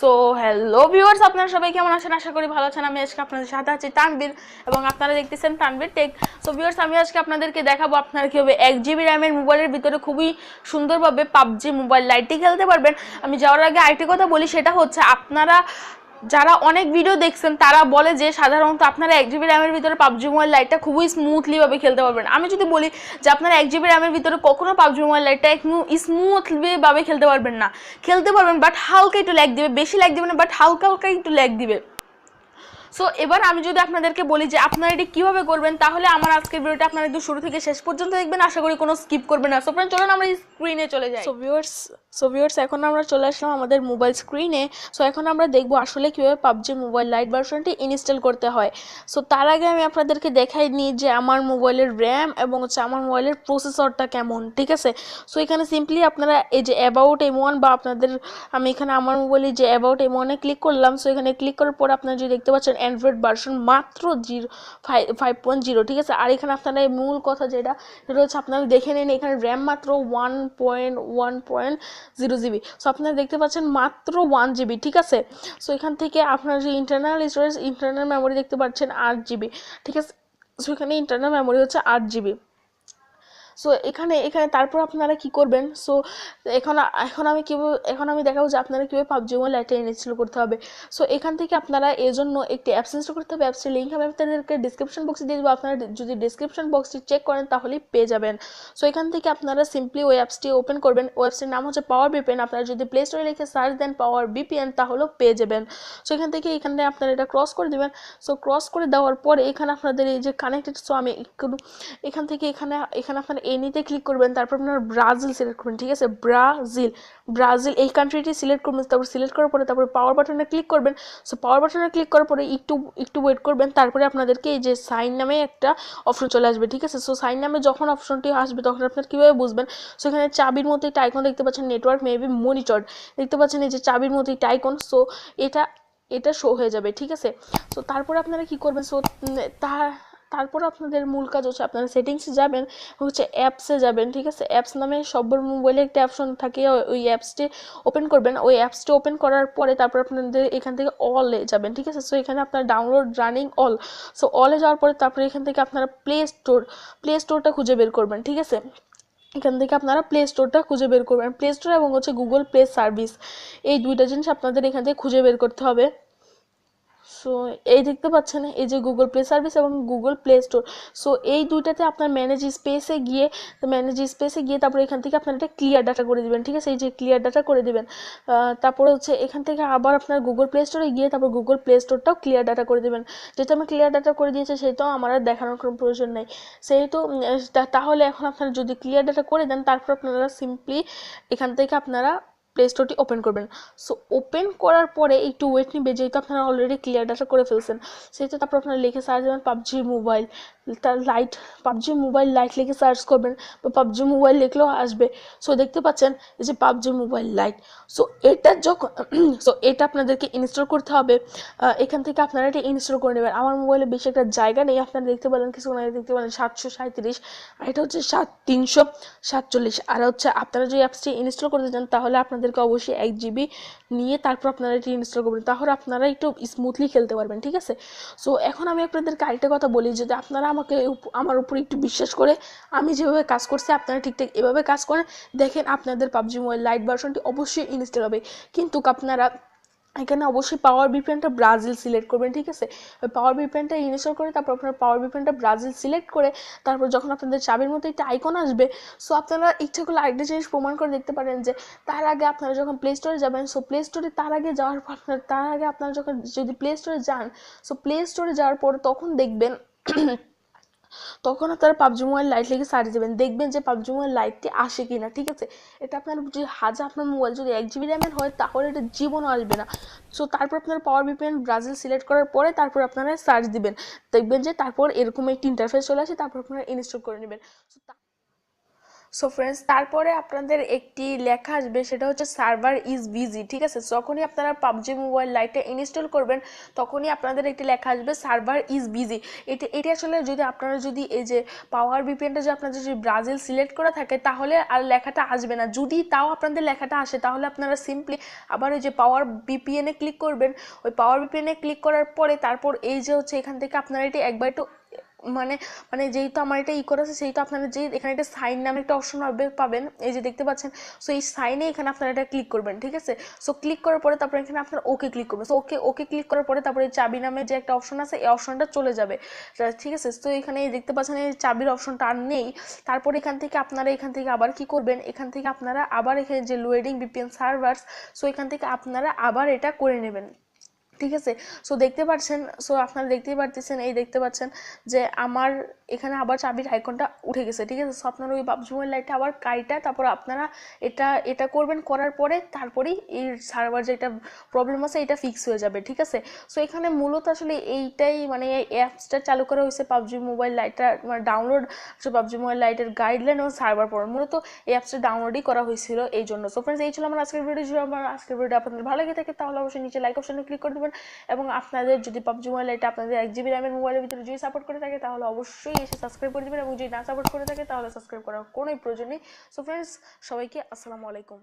So hello viewers, আপনারা সবাই কেমন আছেন? আশা করি ভালো আছেন। আমি আজকে আপনাদের সাথে আছি তানবীর এবং আপনারা দেখতেছেন তানবীর টেক। সো ভিউয়ার্স, আমি আজকে আপনাদেরকে দেখাবো আপনারা কীভাবে 1 GB র্যামের মোবাইলের ভিতরে খুবই সুন্দরভাবে পাবজি মোবাইল লাইটটি খেলতে পারবেন। আমি যাওয়ার আগে আরেকটি কথা বলি, সেটা হচ্ছে আপনারা যারা অনেক ভিডিও দেখছেন তারা বলে যে সাধারণত আপনারা 1 GB র্যামের ভিতরে পাবজি মোবাইল লাইটটা খুবই স্মুথলিভাবে খেলতে পারবেন। আমি যদি বলি যে আপনারা 1 GB র্যামের ভিতরে কখনো পাবজি মোবাইল লাইটটা একটু স্মুথলিভাবে খেলতে পারবেন না। খেলতে পারবেন বাট হালকা একটু ল্যাগ দিবে, বেশি ল্যাগ দিবে না, বাট হালকা হালকা একটু ল্যাগ দিবে। সো এবার আমি যদি আপনাদেরকে বলি যে আপনারা এটি কীভাবে করবেন, তাহলে আমার আজকের ভিডিওটা আপনারা একটু শুরু থেকে শেষ পর্যন্ত দেখবেন। আশা করি কোনো স্কিপ করবেন না। সো ফ্রেন্ড, চলুন আমরা স্ক্রিনে চলে যাই। সো ভিউয়ার্স, এখন আমরা চলে আসলাম আমাদের মোবাইল স্ক্রিনে। সো এখন আমরা দেখবো আসলে কীভাবে পাবজি মোবাইল লাইট ভার্সনটি ইনস্টল করতে হয়। সো তার আগে আমি আপনাদেরকে দেখাই নিই যে আমার মোবাইলের র্যাম এবং হচ্ছে আমার মোবাইলের প্রসেসরটা কেমন, ঠিক আছে। সো এখানে সিম্পলি আপনারা এই যে অ্যাবাউট M1 বা আপনাদের, আমি এখানে আমার মোবাইলে যে অ্যাবাউট M1-এ ক্লিক করলাম। সো এখানে ক্লিক করার পর আপনারা যদি দেখতে পাচ্ছেন অ্যান্ড্রয়েড ভার্সন মাত্র 5.0, ঠিক আছে। আর এখানে আপনারা মূল কথা যেটা হচ্ছে আপনারা দেখে নিন, এখানে র্যাম মাত্র 1.0 GB। সো আপনারা দেখতে পাচ্ছেন মাত্র 1 GB, ঠিক আছে। সো এখান থেকে আপনারা যে ইন্টারনাল স্টোরেজ, ইন্টারনাল মেমোরি দেখতে পাচ্ছেন 8 GB, ঠিক আছে। সো এখানে ইন্টারনাল মেমোরি হচ্ছে 8 GB। সো এখানে তারপর আপনারা কি করবেন। সো এখন আমি দেখাবো যে আপনারা কীভাবে পাবজি মোবাইল লাইটটা ইনস্টল করতে হবে। সো এখান থেকে আপনারা এর জন্য একটি অ্যাপস ইনস্টল করতে হবে। অ্যাপসটির লিঙ্ক আমি আপনাদেরকে ডিসক্রিপশন বক্সে দিয়ে দেবো। আপনারা যদি ডিসক্রিপশন বক্সটি চেক করেন তাহলেই পেয়ে যাবেন। সো এখান থেকে আপনারা সিম্পলি ওই অ্যাপসটি ওপেন করবেন। ওয়েবসাইটের নাম হচ্ছে পাওয়ার VPN। আপনারা যদি প্লে স্টোরে লিখে সার্চ দেন পাওয়ার VPN তাহলেও পেয়ে যাবেন। সো এখানে আপনারা এটা ক্রস করে দেবেন। সো ক্রস করে দেওয়ার পরে এখানে আপনাদের এই যে কানেক্টেড, সো আমি এখান থেকে এখানে আপনারা এনিতে ক্লিক করবেন। তারপর আপনারা ব্রাজিল সিলেক্ট করবেন, ঠিক আছে। ব্রাজিল এই কান্ট্রিটি সিলেক্ট করবেন। তারপর সিলেক্ট করার পরে তারপরে পাওয়ার বাটনে ক্লিক করবেন। সো পাওয়ার বাটনে ক্লিক করার পরে একটু ওয়েট করবেন। তারপরে আপনাদেরকে এই যে সাইন নামে একটা অপশন চলে আসবে, ঠিক আছে। সো সাইন নামে যখন অপশনটি আসবে তখন আপনারা কীভাবে বুঝবেন। সো এখানে চাবির মতো একটা আইকন দেখতে পাচ্ছেন, নেটওয়ার্ক মেবি মনিটর দেখতে পাচ্ছেন, এই যে চাবির মতো একটা আইকন। সো এটা শো হয়ে যাবে, ঠিক আছে। সো তারপরে আপনারা কি করবেন। সো তারপর আপনাদের মূল কাজ হচ্ছে আপনারা সেটিংসে যাবেন, হচ্ছে অ্যাপসে যাবেন, ঠিক আছে। অ্যাপস নামে সবার মোবাইলে একটা অপশন থাকে, ওই অ্যাপসটি ওপেন করবেন। ওই অ্যাপসটি ওপেন করার পরে তারপর আপনাদের এখান থেকে অলে যাবেন, ঠিক আছে। সো এখানে আপনারা ডাউনলোড রানিং অল। সো অলে যাওয়ার পরে তারপরে এখান থেকে আপনারা প্লে স্টোরটা খুঁজে বের করবেন, ঠিক আছে। এখান থেকে আপনারা প্লে স্টোরটা খুঁজে বের করবেন। প্লে স্টোর এবং হচ্ছে গুগল প্লে সার্ভিস, এই দুইটা জিনিস আপনাদের এখান থেকে খুঁজে বের করতে হবে। সো এই দেখতে পাচ্ছেন এই যে গুগল প্লে সার্ভিস এবং গুগল প্লে স্টোর। সো এই দুইটাতে আপনার ম্যানেজ স্পেসে গিয়ে তারপর এখান থেকে আপনার এটা ক্লিয়ার ডাটা করে দিবেন, ঠিক আছে। এই যে ক্লিয়ার ডাটা করে দিবেন। তারপর হচ্ছে এখান থেকে আবার আপনার গুগল প্লে স্টোরে গিয়ে তারপর গুগল প্লে স্টোরটাও ক্লিয়ার ডাটা করে দিবেন। যেহেতু আমি ক্লিয়ার ডাটা করে দিয়েছি সেটাও আমার আর দেখানোর কোনো প্রয়োজন নেই। সেহেতু তাহলে এখন আপনারা যদি ক্লিয়ার ডাটা করে দেন তারপর আপনারা সিম্পলি এখান থেকে আপনারা প্লে স্টোরটি ওপেন করবেন। সো ওপেন করার পরে একটু ওয়েট নিবে, যেহেতু আপনারা অলরেডি ক্লিয়ার ডাটা করে ফেলছেন। সেহেতু তারপর আপনারা লিখে সার্চ দেবেন পাবজি মোবাইল লাইট লিখে সার্চ করবেন, বা পাবজি মোবাইল লিখলেও আসবে। সো দেখতে পাচ্ছেন এই যে পাবজি মোবাইল লাইট। সো এটা আপনাদেরকে ইনস্টল করতে হবে। এখান থেকে আপনারা এটা ইনস্টল করে নেবেন। আমার মোবাইলে বেশি একটা জায়গা নেই, আপনারা দেখতে পেলেন কিছুক্ষণ আগে দেখতে পেলেন 737, আর এটা হচ্ছে 347। আর হচ্ছে আপনারা যদি অ্যাপসটি ইনস্টল করতে চান তাহলে আপনাদেরকে অবশ্যই 1 GB নিয়ে তারপর আপনারা এটি ইনস্টল করবেন, তাহলে আপনারা একটু স্মুথলি খেলতে পারবেন, ঠিক আছে। সো এখন আমি আপনাদেরকে আরেকটা কথা বলি, যদি আপনারা আমার উপর একটু বিশ্বাস করে আমি যেভাবে কাজ করছি আপনারা ঠিকঠাক এভাবে কাজ করেন, দেখেন আপনাদের পাবজি মোবাইল লাইট ভার্সনটি অবশ্যই ইনস্টল হবে। কিন্তু আপনারা এখানে অবশ্যই পাওয়ার VPNটা ব্রাজিল সিলেক্ট করবেন, ঠিক আছে। পাওয়ার VPNটা ইনস্টল করে তারপর আপনার পাওয়ার VPNটা ব্রাজিল সিলেক্ট করে তারপর যখন আপনাদের চাবির মতো একটা আইকন আসবে, সো আপনারা ইচ্ছা করলে আরেকটা জিনিস প্রমাণ করে দেখতে পারেন যে তার আগে আপনারা যখন প্লে স্টোরে যাবেন, সো প্লে স্টোরে তার আগে আপনারা যখন যদি প্লে স্টোরে যান, সো প্লে স্টোরে যাওয়ার পর তখন দেখবেন তখন আপনারা পাবজি মোবাইল লাইট লিখে সার্চ দেবেন, দেখবেন যে পাবজি মোবাইল লাইটটি আসে কিনা, ঠিক আছে। এটা আপনার যদি আপনার মোবাইল যদি 1 GB র্যামের হয় তাহলে এটা জীবনও আসবে না। সো তারপর আপনার পাওয়ার VPN ব্রাজিল সিলেক্ট করার পরে তারপর আপনারা সার্চ দিবেন, দেখবেন যে তারপর এরকম একটি ইন্টারফেস চলে আসে, তারপর আপনারা ইনস্টল করে নেবেন। সো ফ্রেন্ডস, তারপরে আপনাদের একটি লেখা আসবে, সেটা হচ্ছে সার্ভার ইজ বিজি। ঠিক আছে, যখনই আপনারা পাবজি মোবাইল লাইটটা ইনস্টল করবেন তখনই আপনাদের একটি লেখা আসবে সার্ভার ইজ বিজি। এটি আসলে যদি আপনারা যদি এই যে পাওয়ার ভিপিএনটা যে আপনাদের যদি ব্রাজিল সিলেক্ট করা থাকে তাহলে আর লেখাটা আসবে না। যদি তাও আপনাদের লেখাটা আসে তাহলে আপনারা সিম্পলি আবার ওই যে পাওয়ার ভিপিএনে ক্লিক করবেন। ওই পাওয়ার ভিপিএনে ক্লিক করার পরে তারপর এই যে হচ্ছে এখান থেকে আপনারা এটি একবার একটু মানে মানে যেহেতু আমার এটা ই করেছে সেহেতু আপনারা যে এখানে একটা সাইন নামে একটা অপশন পাবেন, এই যে দেখতে পাচ্ছেন। সো এই সাইনে এখানে আপনারা এটা ক্লিক করবেন। ঠিক আছে, সো ক্লিক করার পরে তারপরে এখানে আপনারা ওকে ক্লিক করবেন। সো ওকে ক্লিক করার পরে তারপরে চাবি নামে যে একটা অপশন আছে এই অপশনটা চলে যাবে। ঠিক আছে, তো এখানে দেখতে পাচ্ছেন এই চাবির অপশনটা আর নেই। তারপর এখান থেকে আপনারা এখান থেকে আবার কি করবেন, এখান থেকে আপনারা আবার এখানে যে লোডিং ভিপিএন সার্ভার্স, সো এখান থেকে আপনারা আবার এটা করে নেবেন। ঠিক আছে, সো দেখতে পাচ্ছেন, সো আপনারা দেখতেই পারতেছেন, এই দেখতে পাচ্ছেন যে আমার এখানে আবার চাবির আইকনটা উঠে গেছে। ঠিক আছে, সো আপনারা ওই পাবজি মোবাইল লাইটটা আবার কাইটা তারপর আপনারা এটা করবেন, করার পরে তারপরেই এই সার্ভার যেটা প্রবলেম আছে এটা ফিক্স হয়ে যাবে। ঠিক আছে, সো এখানে মূলত আসলে এইটাই মানে এই অ্যাপসটা চালু করা হয়েছে পাবজি মোবাইল লাইটটা মানে ডাউনলোড, পাবজি মোবাইল লাইটের গাইডলাইন এবং সার্ভার পর মূলত এই অ্যাপসটা ডাউনলোডই করা হয়েছিল এই জন্য। সো ফ্রেন্ডস, এই ছিল আমার আজকের ভিডিও। যদি আমার আজকের ভিডিও আপনাদের ভালো লেগে থাকে তাহলে অবশ্যই নিচে লাইক অপশনে ক্লিক করে দেবেন। এবং আপনাদের যদি পাবজি মোবাইল এটা আপনাদের 1 GB র্যামের মোবাইলের ভিতরে যদি সাপোর্ট করে থাকে তাহলে অবশ্যই এসে সাবস্ক্রাইব করে দেবেন, এবং যদি না সাপোর্ট করে থাকে তাহলে সাবস্ক্রাইব করার কোনোই প্রয়োজন নেই। সো ফ্রেন্ডস, সবাইকে আসসালামু আলাইকুম।